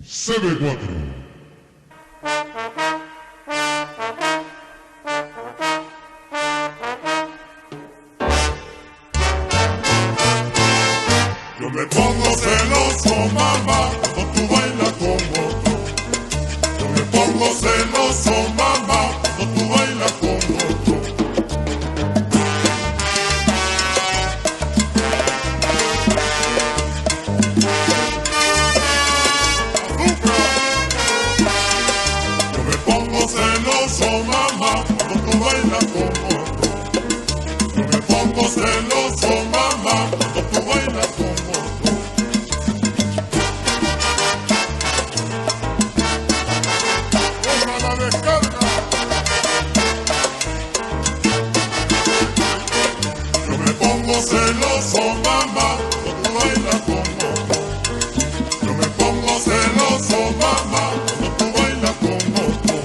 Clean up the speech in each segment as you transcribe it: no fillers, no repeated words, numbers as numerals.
CB4. Yo me pongo celoso, mamá, cuando tú bailas como tú. Yo me pongo celoso, mamá, cuando tú bailas como tú. Yo me pongo celoso, mamá, cuando tú bailas como tú. Yo me pongo celoso, mamá, cuando tú bailas como tú. ¡Corra la descarga! Yo me pongo celoso, mamá, cuando tú bailas como tú. Yo me pongo celoso, mamá, cuando tú bailas como tú.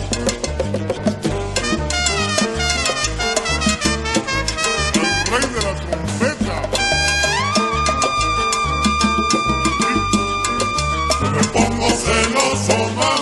El rey de la trompeta. Yo me pongo celoso, mamá.